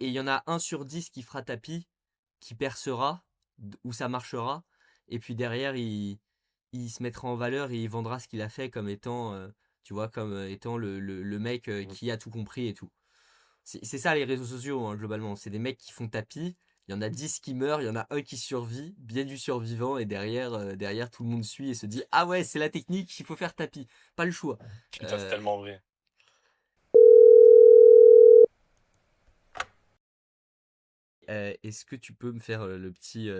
et il y en a un sur 10 qui fera tapis, qui percera, où ça marchera, et puis derrière, il se mettra en valeur et il vendra ce qu'il a fait comme étant, tu vois, comme étant le mec Mhm. qui a tout compris et tout. C'est ça les réseaux sociaux, hein, globalement. C'est des mecs qui font tapis, il y en a 10 qui meurent, il y en a un qui survit, bien du survivant, et derrière tout le monde suit et se dit ah ouais, c'est la technique, il faut faire tapis. Pas le choix. Putain, c'est Euh, tellement vrai. Est-ce que tu peux me faire le petit.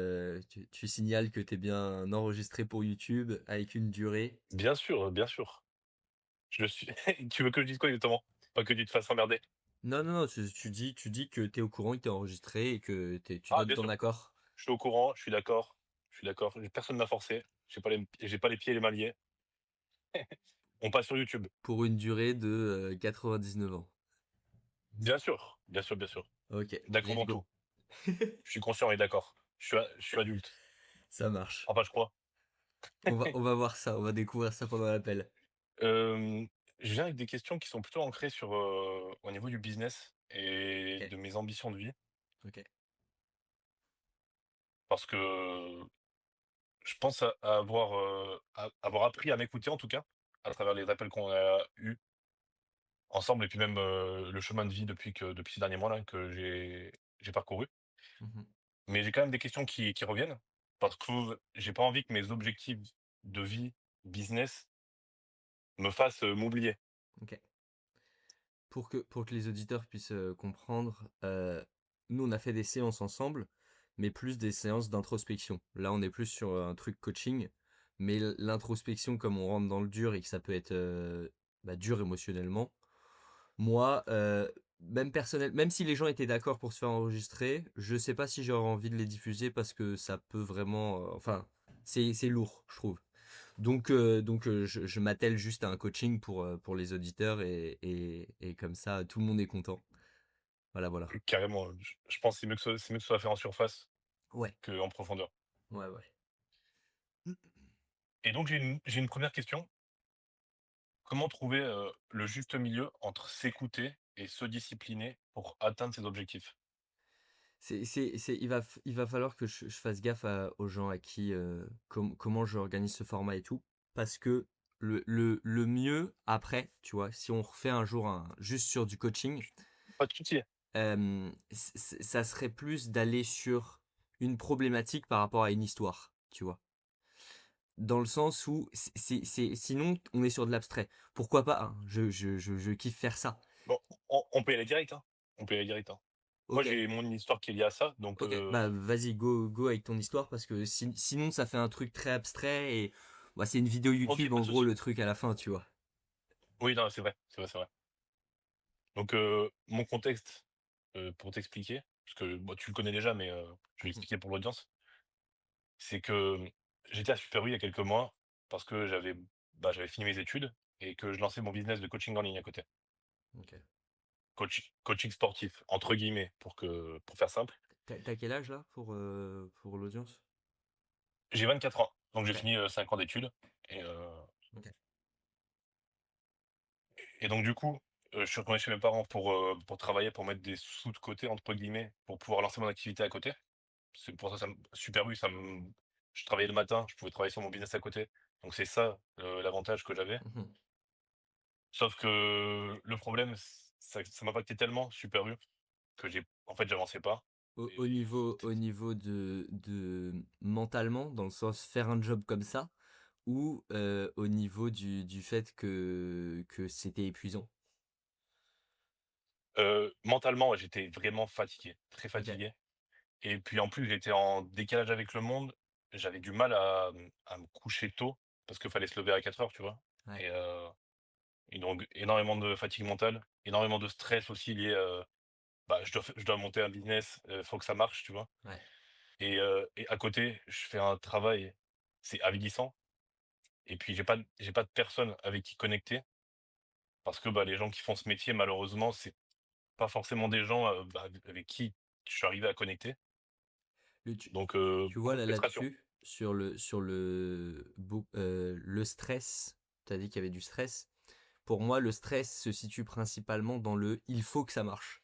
Tu signales que t'es bien enregistré pour YouTube avec une durée. Bien sûr, bien sûr. Je suis tu veux que je dise quoi exactement? Pas que tu te fasses emmerder? Non, non, non, tu dis que t'es au courant, que t'es enregistré et que tu Ah donnes bien ton sûr, accord je suis au courant, je suis d'accord, personne m'a forcé, j'ai pas les pieds et les mains liés. On passe sur YouTube. pour une durée de 99 ans. Bien sûr, bien sûr, bien sûr. Ok, D'accord let's dans go. tout. Je suis conscient et d'accord. Je suis adulte. Ça marche. Enfin, je crois. On va voir ça, on va découvrir ça pendant l'appel. Hem, je viens avec des questions qui sont plutôt ancrées sur, au niveau du business et Ok, de mes ambitions de vie. ok. Parce que je pense à avoir appris à m'écouter en tout cas, à travers les appels qu'on a eus ensemble et puis même, le chemin de vie depuis ces derniers mois là que j'ai parcouru. Mhm. Mais j'ai quand même des questions qui reviennent, parce que j'ai pas envie que mes objectifs de vie, business, me fassent, m'oublier. Ok. Pour que les auditeurs puissent comprendre, nous on a fait des séances ensemble, mais plus des séances d'introspection. Là on est plus sur un truc coaching, mais l'introspection comme on rentre dans le dur et que ça peut être dur émotionnellement. Moi, même personnel, même si les gens étaient d'accord pour se faire enregistrer, je sais pas si j'aurais envie de les diffuser parce que ça peut vraiment, enfin, c'est lourd, je trouve. Donc, je m'attelle juste à un coaching pour les auditeurs et comme ça, tout le monde est content. Voilà, voilà. Carrément, je pense que c'est mieux que ce soit fait en surface Ouais, qu'en profondeur. ouais, ouais. Et donc j'ai une première question. Comment trouver, le juste milieu entre s'écouter et se discipliner pour atteindre ses objectifs? Il va falloir que je fasse gaffe aux gens à qui, comment j'organise ce format et tout. Parce que le mieux, après, tu vois, si on refait un jour juste sur du coaching, Pas de souci. ça serait plus d'aller sur une problématique par rapport à une histoire, tu vois. Dans le sens où sinon on est sur de l'abstrait. Pourquoi pas, hein, je kiffe faire ça. Bon, on peut y aller direct, hein. On peut y aller direct, hein. Moi, Ok, j'ai mon histoire qui est liée à ça, donc ok, bah vas-y, go avec ton histoire parce que sinon ça fait un truc très abstrait et bah, c'est une vidéo OK, YouTube pas en de gros souci. le truc à la fin, tu vois. Oui, non, c'est vrai, c'est vrai, c'est vrai. Donc mon contexte, pour t'expliquer, parce que, bon, tu le connais déjà, mais je vais Mhm, l'expliquer pour l'audience. C'est que, j'étais à Super U il y a quelques mois parce que j'avais fini mes études et que je lançais mon business de coaching en ligne à côté. ok. Coaching «sportif» entre guillemets pour faire simple. T'as quel âge là pour l'audience? J'ai 24 ans, donc j'ai Ok, fini, 5 ans d'études et ok. donc du coup, je suis retourné chez mes parents pour travailler, pour mettre des «sous de côté» entre guillemets, pour pouvoir lancer mon activité à côté. C'est pour ça, Super U, je travaillais le matin, je pouvais travailler sur mon business à côté. Donc c'est ça, l'avantage que j'avais. Mhm. Sauf que le problème, ça m'impactait tellement Super U que en fait, j'avançais pas Au et niveau, c'était au niveau de mentalement, dans le sens faire un job comme ça, ou au niveau du fait que c'était épuisant. mentalement, ouais, j'étais vraiment fatigué, très Ok. fatigué et puis en plus, j'étais en décalage avec le monde. J'avais du mal à me coucher tôt parce qu'il fallait se lever à 4 heures, tu vois? Ouais. Et donc énormément de fatigue mentale, énormément de stress aussi lié, je dois monter un business, faut que ça marche, tu vois? Ouais. Et à côté, je fais un travail, c'est avilissant et puis j'ai pas de personne avec qui connecter parce que, les gens qui font ce métier malheureusement, c'est pas forcément des gens, avec qui je suis arrivé à connecter. Le- tu, Donc tu vois beaucoup de là frustration. là-dessus, le stress, tu as dit qu'il y avait du stress. Pour moi, le stress se situe principalement dans le il faut que ça marche.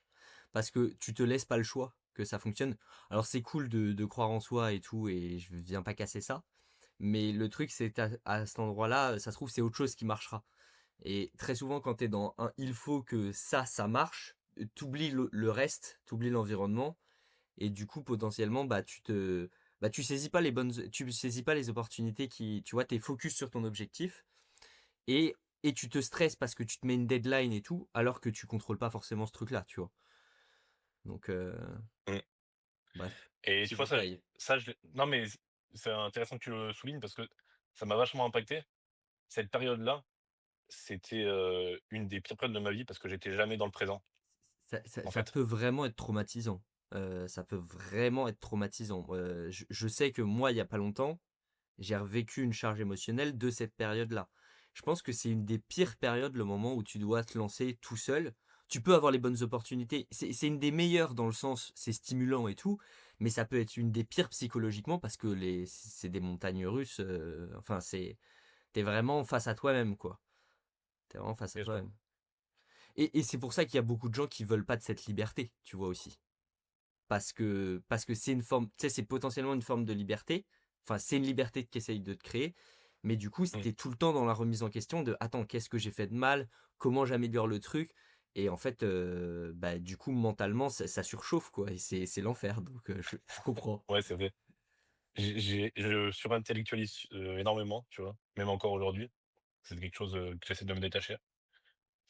parce que tu te laisses pas le choix que ça fonctionne. Alors c'est cool de croire en soi et tout, et je viens pas casser ça, mais le truc c'est à cet endroit-là, ça se trouve c'est autre chose qui marchera. Et très souvent quand t'es dans un il faut que ça marche, t'oublies le reste, t'oublies l'environnement, et du coup potentiellement tu saisis pas tu saisis pas les opportunités qui, tu vois, t'es focus sur ton objectif, et tu te stresses parce que tu te mets une deadline et tout, alors que tu contrôles pas forcément ce truc là, tu vois. Donc Mmh. bref, Et petit tu vois ça détail. ça je l'ai non mais c'est intéressant que tu le soulignes parce que ça m'a vachement impacté. Cette période-là, c'était, une des pires périodes de ma vie parce que j'étais jamais dans le présent, en Ça fait. peut vraiment être traumatisant. Ça peut vraiment être traumatisant. Je sais que moi, il y a pas longtemps, j'ai revécu une charge émotionnelle de cette période-là. Je pense que c'est une des pires périodes, le moment où tu dois te lancer tout seul. Tu peux avoir les bonnes opportunités. C'est une des meilleures dans le sens, c'est stimulant et tout, mais ça peut être une des pires psychologiquement parce que c'est des montagnes russes. Enfin, t'es vraiment face à toi-même, quoi. T'es vraiment face à Bien sûr. toi-même. Et c'est pour ça qu'il y a beaucoup de gens qui veulent pas de cette liberté, tu vois aussi. Parce que c'est une forme, tu sais, c'est potentiellement une forme de liberté. Enfin, c'est une liberté qu'essaye de te créer. Mais du coup, Mmh. c'était tout le temps dans la remise en question de attends, qu'est-ce que j'ai fait de mal? Comment j'améliore le truc? Et en fait, du coup, mentalement, ça surchauffe, quoi. Et c'est l'enfer. Donc, je comprends. Ouais, c'est vrai. Je surintellectualise, énormément, tu vois? Même encore aujourd'hui. C'est quelque chose, que j'essaie de me détacher.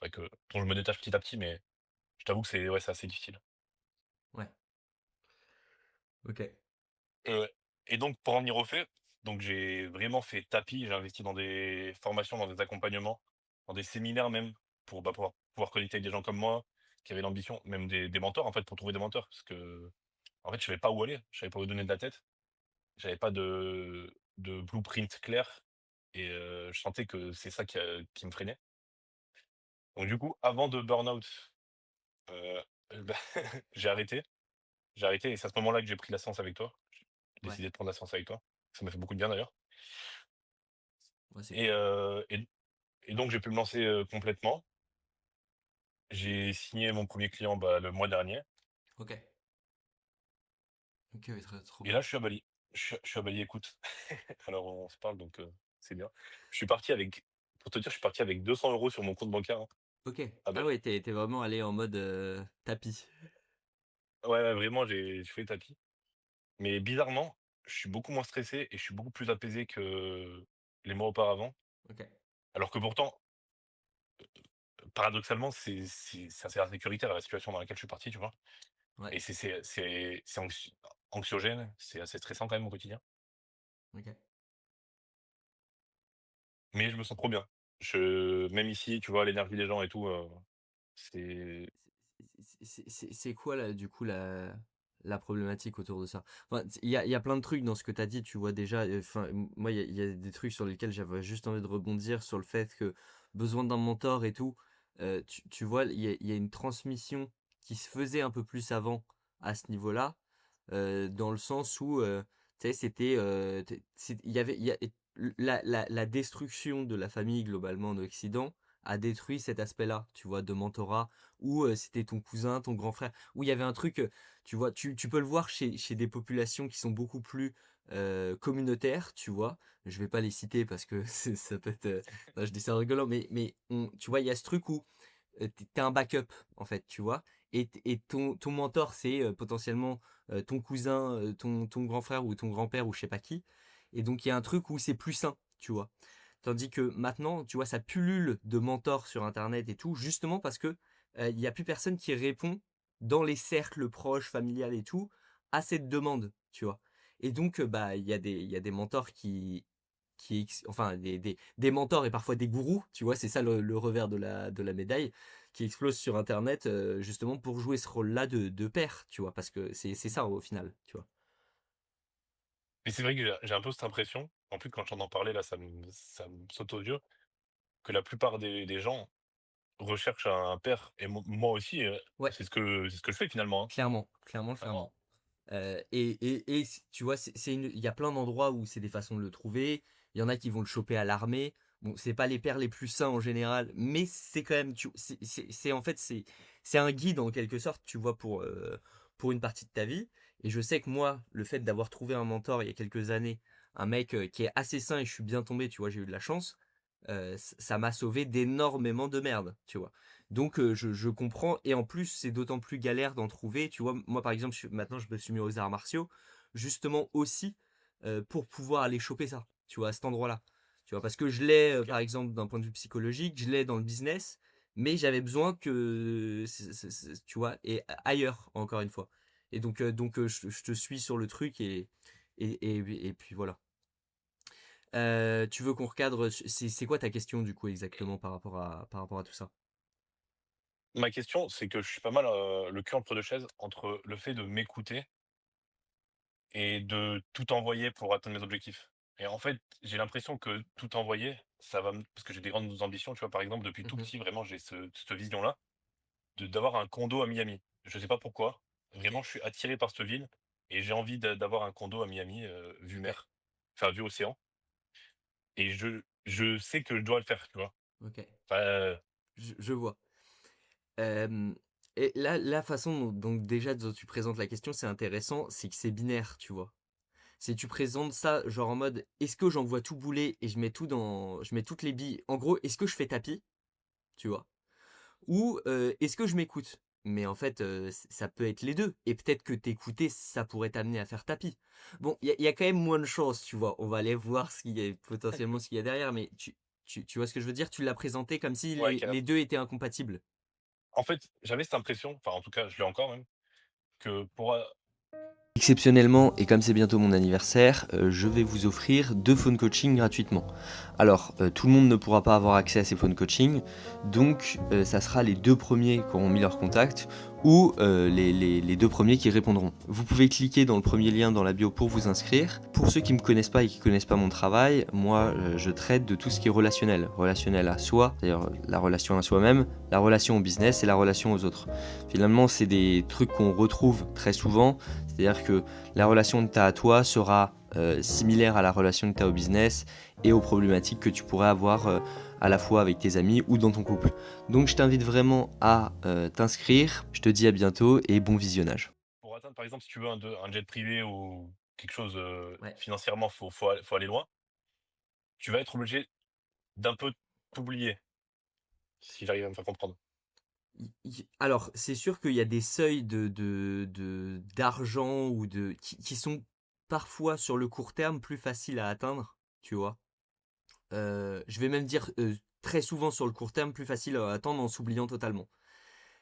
C'est vrai que dont je me détache petit à petit, mais je t'avoue que c'est ouais, c'est assez difficile. Ouais. Ok. Ouais et donc pour en venir aux faits, donc j'ai vraiment fait tapis, j'ai investi dans des formations, dans des accompagnements, dans des séminaires même pour, bah, pouvoir connecter avec des gens comme moi, qui avaient l'ambition, même des mentors en fait, pour trouver des mentors. Parce que en fait, je savais pas où aller, je savais pas où donner de la tête. J'avais pas de blueprint clair et je sentais que c'est ça qui me freinait. Donc du coup, avant de burn-out, heu, bah, j'ai arrêté. J'ai arrêté et c'est à ce moment-là que j'ai pris la séance avec toi. J'ai Ouais. décidé de prendre la séance avec toi. Ça m'a fait beaucoup de bien d'ailleurs Ouais, c'est et cool. heu et et donc j'ai pu me lancer, complètement. J'ai signé mon premier client, bah, le mois dernier Ok. Ok, ouais, trop et bien. là je suis à Bali. Je suis à Bali, écoute. Alors on se parle donc c'est bien. Je suis parti avec pour te dire, je suis parti avec 200 € sur mon compte bancaire, hein, Ok. à Ah Bali. ouais, t'es vraiment allé en mode tapis. Ouais, ouais, vraiment, j'ai fait le tapis. Mais bizarrement, je suis beaucoup moins stressé et je suis beaucoup plus apaisé que les mois auparavant. Ok. Alors que pourtant, paradoxalement, c'est assez insécuritaire la situation dans laquelle je suis parti, tu vois? Ouais. Et c'est anxiogène, c'est assez stressant quand même au quotidien. Ok. Mais je me sens trop bien. Même ici, tu vois, l'énergie des gens et tout, c'est C'est quoi là, du coup, la problématique autour de ça? Enfin, il y a plein de trucs dans ce que tu as dit, tu vois déjà. Enfin, moi, il y a des trucs sur lesquels j'avais juste envie de rebondir sur le fait que besoin d'un mentor et tout. Tu vois, il y a une transmission qui se faisait un peu plus avant à ce niveau-là, dans le sens où, tu sais, c'était, il y a, la destruction de la famille globalement en Occident a détruit cet aspect-là, tu vois, de mentorat, où c'était ton cousin, ton grand frère, où il y avait un truc, tu vois, tu peux le voir chez des populations qui sont beaucoup plus communautaires, tu vois. Je vais pas les citer parce que ça peut être, non, je dis ça en rigolant, mais tu vois, il y a ce truc où t'es un backup, en fait, tu vois. Et ton mentor, c'est potentiellement ton cousin, ton grand frère ou ton grand-père ou je sais pas qui. Et donc, il y a un truc où c'est plus sain, tu vois. Tandis que maintenant, tu vois, ça pullule de mentors sur Internet et tout, justement parce que il y a plus personne qui répond dans les cercles proches, familiales et tout, à cette demande, tu vois. Et donc, il y a des mentors enfin, des mentors et parfois des gourous, tu vois, c'est ça le revers de la médaille, qui explosent sur Internet, justement pour jouer ce rôle-là de père, tu vois, parce que c'est ça au final, tu vois. mais c'est vrai que j'ai un peu cette impression, en plus quand j'entends parler là, ça me saute aux yeux, que la plupart des gens recherchent un père et moi aussi, Ouais, c'est ce que je fais finalement, hein, clairement, clairement, vraiment. clairement. Et tu vois, il y a plein d'endroits où c'est des façons de le trouver. Il y en a qui vont le choper à l'armée. Bon, c'est pas les pairs les plus sains en général, mais c'est quand même, en fait, c'est un guide en quelque sorte, tu vois, pour une partie de ta vie. Et je sais que moi, le fait d'avoir trouvé un mentor il y a quelques années, un mec qui est assez sain et je suis bien tombé, tu vois, j'ai eu de la chance, ça m'a sauvé d'énormément de merde, tu vois. Donc je comprends, et en plus, c'est d'autant plus galère d'en trouver, tu vois. Moi, par exemple, maintenant, je me suis mis aux arts martiaux, justement aussi pour pouvoir aller choper ça, tu vois, à cet endroit-là. Tu vois, parce que je l'ai, OK. par exemple, d'un point de vue psychologique, je l'ai dans le business, mais j'avais besoin que, tu vois, et ailleurs, encore une fois. Et donc je te suis sur le truc et puis voilà. Tu veux qu'on recadre, c'est quoi ta question du coup exactement par rapport à tout ça? Ma question, c'est que je suis pas mal, le cul entre 2 chaises, entre le fait de m'écouter et de tout envoyer pour atteindre mes objectifs. Et en fait, j'ai l'impression que tout envoyer, ça va me parce que j'ai des grandes ambitions, tu vois? Par exemple, depuis tout Mhm. petit, vraiment, j'ai cette vision-là de d'avoir un condo à Miami. Je sais pas pourquoi, Ok, vraiment, je suis attiré par cette ville et j'ai envie d'avoir un condo à Miami, vue ok, mer, enfin vue océan et je sais que je dois le faire, tu vois? ok. Enfin, Je vois. Euh, et là, la façon donc déjà dont tu présentes la question, c'est intéressant, c'est que c'est binaire, tu vois. C'est tu présentes ça genre en mode est-ce que j'envoie tout bouler et je mets toutes les billes. En gros, est-ce que je fais tapis, tu vois? Ou est-ce que je m'écoute? Mais en fait, ça peut être les deux. Et peut-être que t'écouter, ça pourrait t'amener à faire tapis. Bon, il y a quand même moins de chance, tu vois. On va aller voir ce qu'il y a, potentiellement ce qu'il y a derrière, mais tu vois ce que je veux dire? Tu l'as présenté comme si ouais, les carrément. deux étaient incompatibles. En fait, j'avais cette impression, enfin, en tout cas, je l'ai encore même, que pour, Exceptionnellement, et comme c'est bientôt mon anniversaire, je vais vous offrir 2 phone coaching gratuitement. Alors, tout le monde ne pourra pas avoir accès à ces phone coaching, donc ça sera les 2 premiers qui auront mis leur contact, ou les 2 premiers qui répondront. Vous pouvez cliquer dans le premier lien dans la bio pour vous inscrire. Pour ceux qui me connaissent pas et qui connaissent pas mon travail, moi je traite de tout ce qui est relationnel. Relationnel à soi, c'est-à-dire la relation à soi-même, la relation au business et la relation aux autres. Finalement, c'est des trucs qu'on retrouve très souvent, c'est-à-dire que la relation que tu as à toi sera similaire à la relation que tu as au business et aux problématiques que tu pourrais avoir à la fois avec tes amis ou dans ton couple. Donc je t'invite vraiment à t'inscrire. Je te dis à bientôt et bon visionnage. pour atteindre, par exemple, si tu veux un jet privé ou quelque chose, Ouais. financièrement, faut aller loin. Tu vas être obligé d'un peu t'oublier, si j'arrive à me faire comprendre. Alors, c'est sûr qu'il y a des seuils d'argent ou qui sont parfois sur le court terme plus faciles à atteindre, tu vois. Je vais même dire très souvent sur le court terme plus facile à atteindre en s'oubliant totalement.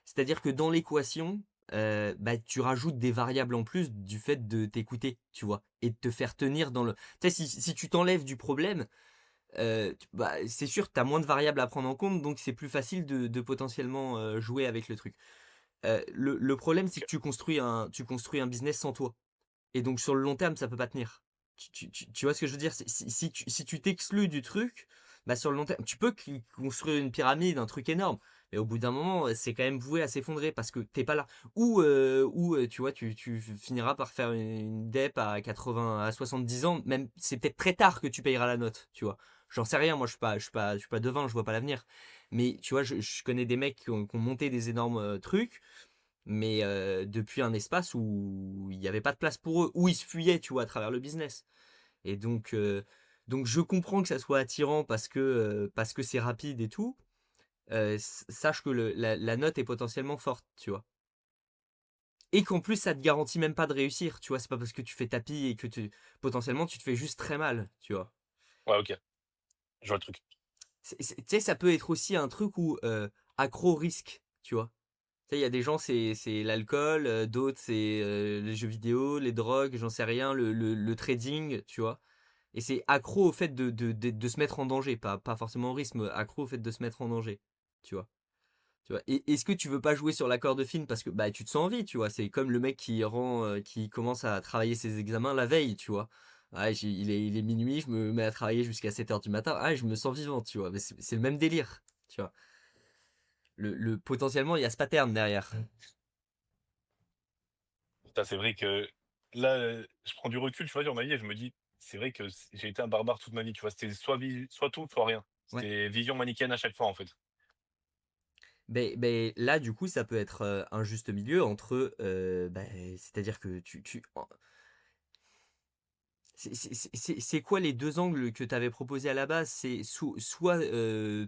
C'est-à-dire que dans l'équation, bah, tu rajoutes des variables en plus du fait de t'écouter, tu vois, et de te faire tenir dans le. Tu sais, si tu t'enlèves du problème, bah, c'est sûr que tu as moins de variables à prendre en compte, donc c'est plus facile de potentiellement jouer avec le truc. Le problème, c'est OK. que tu construis un business sans toi. Et donc sur le long terme, ça peut pas tenir. Tu vois ce que je veux dire? Si tu t'exclus du truc, bah sur le long terme, tu peux construire une pyramide, un truc énorme. Mais au bout d'un moment, c'est quand même voué à s'effondrer parce que t'es pas là. Ou tu vois, tu finiras par faire une dep à 80, à 70 ans. Même, c'est peut-être très tard que tu payeras la note, tu vois. J'en sais rien, moi je suis pas devin, je vois pas l'avenir. Mais tu vois, je connais des mecs qui ont monté des énormes trucs mais depuis un espace où il n'y avait pas de place pour eux, où ils se fuyaient, tu vois, à travers le business. Et donc je comprends que ça soit attirant parce que c'est rapide et tout. Sache que la note est potentiellement forte, tu vois. Et qu'en plus, ça te garantit même pas de réussir, tu vois. C'est pas parce que tu fais tapis et que potentiellement tu te fais juste très mal, tu vois. Ouais, OK, je vois le truc. Tu sais, ça peut être aussi un truc où accro au risque, tu vois. Tu sais, il y a des gens, c'est l'alcool, d'autres, c'est les jeux vidéo, les drogues, j'en sais rien, le trading, tu vois. Et c'est accro au fait de se mettre en danger, pas forcément au risque, mais accro au fait de se mettre en danger, tu vois. Tu vois. Et est-ce que tu veux pas jouer sur l'accord de film parce que bah tu te sens en vie, tu vois. C'est comme le mec qui commence à travailler ses examens la veille, tu vois. Ah, il est minuit, je me mets à travailler jusqu'à 7 heures du matin. Ah, je me sens vivant, tu vois. Mais c'est le même délire, tu vois. Potentiellement, il y a ce pattern derrière. Ça, c'est vrai que là, je prends du recul, tu vois, sur ma vie et je me dis: «C'est vrai que j'ai été un barbare toute ma vie», tu vois? C'était soit tout, soit rien. Ouais. C'est vision manichéenne à chaque fois, en fait. Ben là, du coup, ça peut être un juste milieu entre, c'est-à-dire que c'est quoi les deux angles que tu avais proposés à la base? C'est soit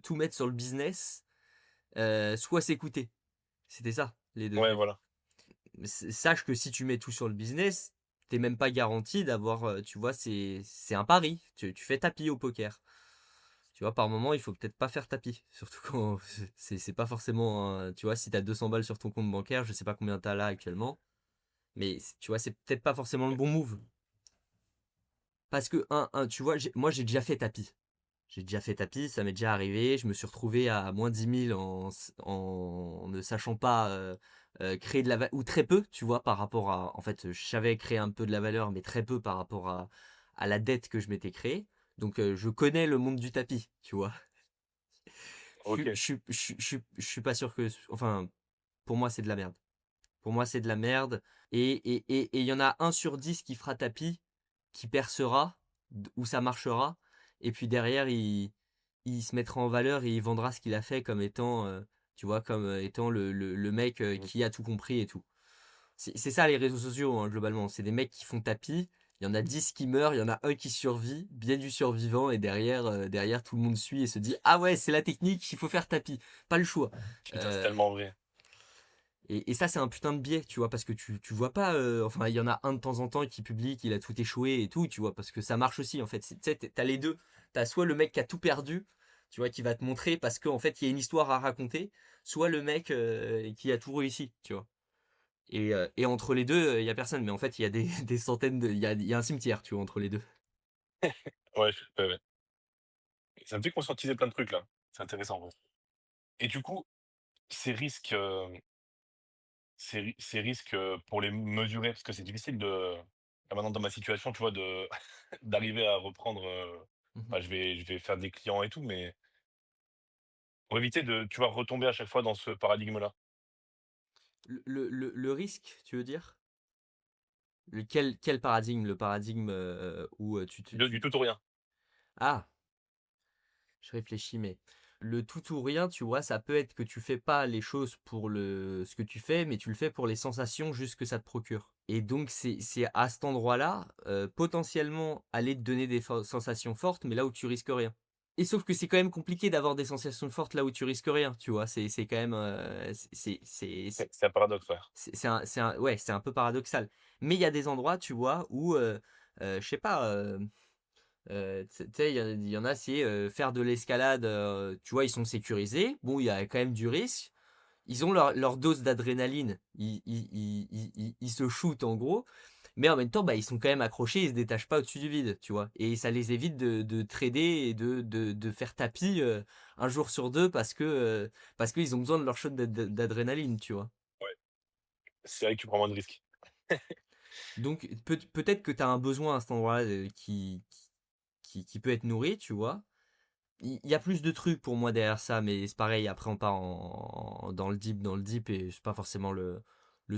tout mettre sur le business, soit s'écouter. C'était ça, les deux Ouais, trucs. voilà. Sache que si tu mets tout sur le business, t'es même pas garanti d'avoir, tu vois, c'est un pari. Tu fais tapis au poker. Tu vois, par moment, il faut peut-être pas faire tapis. Surtout quand c'est pas forcément, tu vois, si t'as 200 balles sur ton compte bancaire, je sais pas combien t'as là actuellement, mais tu vois, c'est peut-être pas forcément le bon move. Parce que, tu vois, moi j'ai déjà fait tapis. J'ai déjà fait tapis, ça m'est déjà arrivé. Je me suis retrouvé à moins 10 000 en ne sachant pas créer de la valeur, ou très peu, tu vois, par rapport à. En fait, je savais créer un peu de la valeur, mais très peu par rapport à la dette que je m'étais créée. Donc, je connais le monde du tapis, tu vois. OK. Je suis pas sûr que. Enfin, pour moi, c'est de la merde. Pour moi, c'est de la merde. Et il y en a un sur 10 qui fera tapis, qui percera, où ça marchera. Et puis derrière, il se mettra en valeur et il vendra ce qu'il a fait comme étant, tu vois, comme étant le mec Mmh. qui a tout compris et tout. C'est ça les réseaux sociaux, hein, globalement. C'est des mecs qui font tapis. Il y en a 10 qui meurent, il y en a un qui survit, bien du survivant, et derrière tout le monde suit et se dit ah ouais, c'est la technique, il faut faire tapis. Pas le choix. Putain, c'est Euh, tellement vrai. et ça, c'est un putain de biais, tu vois, parce que tu vois pas. Enfin, il y en a un de temps en temps qui publie qu'il a tout échoué et tout, tu vois, parce que ça marche aussi, en fait. Tu sais, t'as les deux. T'as soit le mec qui a tout perdu, tu vois, qui va te montrer parce qu'en fait, il y a une histoire à raconter, soit le mec qui a tout réussi, tu vois. Et entre les deux, il y a personne, mais en fait, il y a des, des centaines de. Il y a un cimetière, tu vois, entre les deux. Ouais, ouais, ouais. Ça me fait conscientiser plein de trucs, là. C'est intéressant, ouais. Et du coup, ces risques, ces risques, pour les mesurer, parce que c'est difficile de là, maintenant, dans ma situation, tu vois, de d'arriver à reprendre, Mhm. bah, je vais faire des clients et tout, mais pour éviter de, tu vois, retomber à chaque fois dans ce paradigme-là. Le risque, tu veux dire? Quel paradigme? Le paradigme où Du tout ou rien. Ah! Je réfléchis, mais le tout ou rien, tu vois, ça peut être que tu fais pas les choses pour ce que tu fais, mais tu le fais pour les sensations juste que ça te procure. Et donc, c'est à cet endroit-là, potentiellement, aller te donner des sensations fortes, mais là où tu risques rien. Et sauf que c'est quand même compliqué d'avoir des sensations fortes là où tu risques rien, tu vois. C'est quand même. C'est un paradoxe, ouais. Ouais, c'est un peu paradoxal. Mais il y a des endroits, tu vois, où, je sais pas. Tu sais, il y en a, c'est faire de l'escalade, tu vois, ils sont sécurisés. Bon, il y a quand même du risque. Ils ont leur dose d'adrénaline. Ils se shootent en gros. Mais en même temps, bah, ils sont quand même accrochés, ils se détachent pas au-dessus du vide, tu vois. Et ça les évite de trader et de faire tapis un jour sur deux parce qu'ils ont besoin de leur shot d'adrénaline, tu vois. Ouais, c'est vrai que tu prends moins de risques. Donc peut-être que tu as un besoin à cet endroit-là qui peut être nourri, tu vois. Il y a plus de trucs pour moi derrière ça, mais c'est pareil, après on part dans le deep, et c'est pas forcément le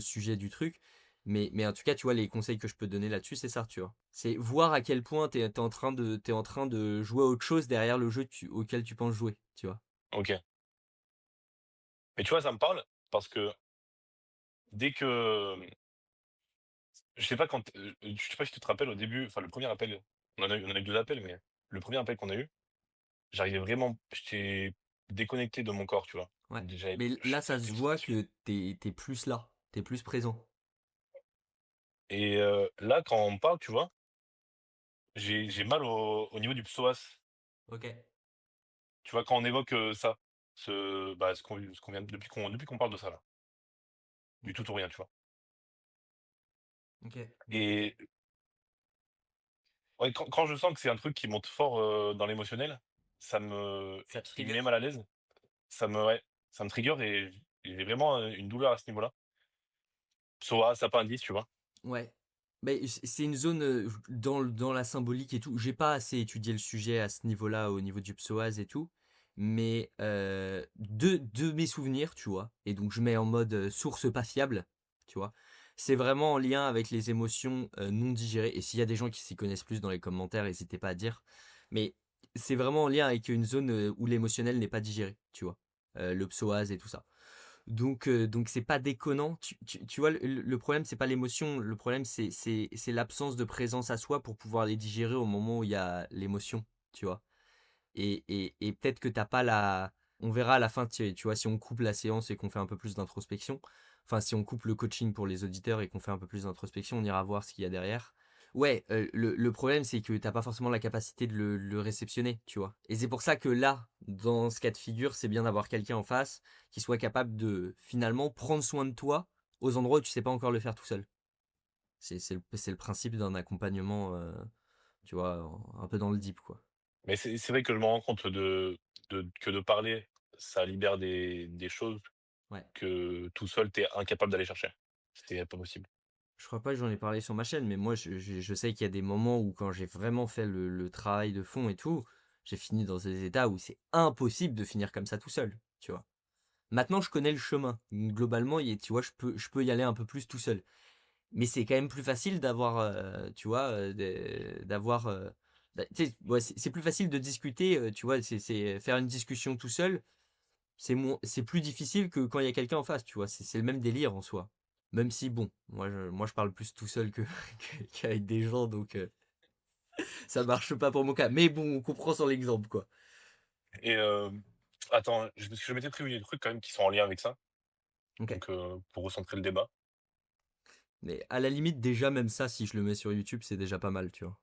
sujet du truc. Mais en tout cas, tu vois, les conseils que je peux te donner là-dessus, c'est ça, tu vois. C'est voir à quel point t'es en train de jouer à autre chose derrière le jeu auquel tu penses jouer, tu vois. OK. Mais tu vois, ça me parle parce que dès que, je sais pas quand, je sais pas si tu te rappelles au début, enfin le premier appel, on a eu 2 appels, mais le premier appel qu'on a eu, j'arrivais vraiment, j'étais déconnecté de mon corps, tu vois? Ouais. J'avais Mais là, ça j'avais se une voit sensation que t'es plus là, t'es plus présent. et là, quand on me parle, tu vois, j'ai mal au niveau du psoas. Ok. Tu vois, quand on évoque, ça, ce qu'on vient depuis qu'on parle de ça là, du Ok. tout ou rien, tu vois? Ok. Et ouais, quand je sens que c'est un truc qui monte fort, dans l'émotionnel, Ça qui me met trigger. mal à l'aise, ouais, ça me trigger et j'ai vraiment, une douleur à ce niveau-là. Psoas, appendice, tu vois? Ouais. Mais c'est une zone dans la symbolique et tout. J'ai pas assez étudié le sujet à ce niveau-là, au niveau du psoas et tout. Mais de mes souvenirs, tu vois, et donc je mets en mode source pas fiable, tu vois, c'est vraiment en lien avec les émotions non digérées. Et s'il y a des gens qui s'y connaissent plus dans les commentaires, n'hésitez pas à dire. Mais c'est vraiment en lien avec une zone, où l'émotionnel n'est pas digéré, tu vois? Le psoas et tout ça. Donc c'est pas déconnant. Tu vois, le problème, c'est pas l'émotion, le problème, c'est l'absence de présence à soi pour pouvoir les digérer au moment où il y a l'émotion, tu vois? Et peut-être que t'as pas la on verra à la fin, tu vois, si on coupe la séance et qu'on fait un peu plus d'introspection, enfin, si on coupe le coaching pour les auditeurs et qu'on fait un peu plus d'introspection, on ira voir ce qu'il y a derrière. Ouais, le problème, c'est que t'as pas forcément la capacité de le réceptionner, tu vois? Et c'est pour ça que là, dans ce cas de figure, c'est bien d'avoir quelqu'un en face qui soit capable de, finalement, prendre soin de toi aux endroits où tu sais pas encore le faire tout seul. C'est le principe d'un accompagnement, tu vois, un peu dans le deep, quoi. Mais c'est vrai que je me rends compte que de parler, ça libère des choses Ouais. que tout seul, tu es incapable d'aller chercher. C'est pas possible. Je crois pas que j'en ai parlé sur ma chaîne, mais moi, je sais qu'il y a des moments où quand j'ai vraiment fait le travail de fond et tout, j'ai fini dans des états où c'est impossible de finir comme ça tout seul, tu vois? Maintenant, je connais le chemin. Globalement, tu vois, je peux y aller un peu plus tout seul. Mais c'est quand même plus facile d'avoir, tu vois, d'avoir, bah, tu sais, ouais, c'est plus facile de discuter, tu vois, c'est faire une discussion tout seul, c'est plus difficile que quand il y a quelqu'un en face, tu vois? C'est le même délire en soi. Même si bon, moi je parle plus tout seul que qu'avec des gens donc ça marche pas pour mon cas. Mais bon, on comprend sur l'exemple, quoi. Et attends, parce que je m'étais prévu des trucs quand même qui sont en lien avec ça, OK. donc pour recentrer le débat. Mais à la limite, déjà même ça, si je le mets sur YouTube, c'est déjà pas mal, tu vois?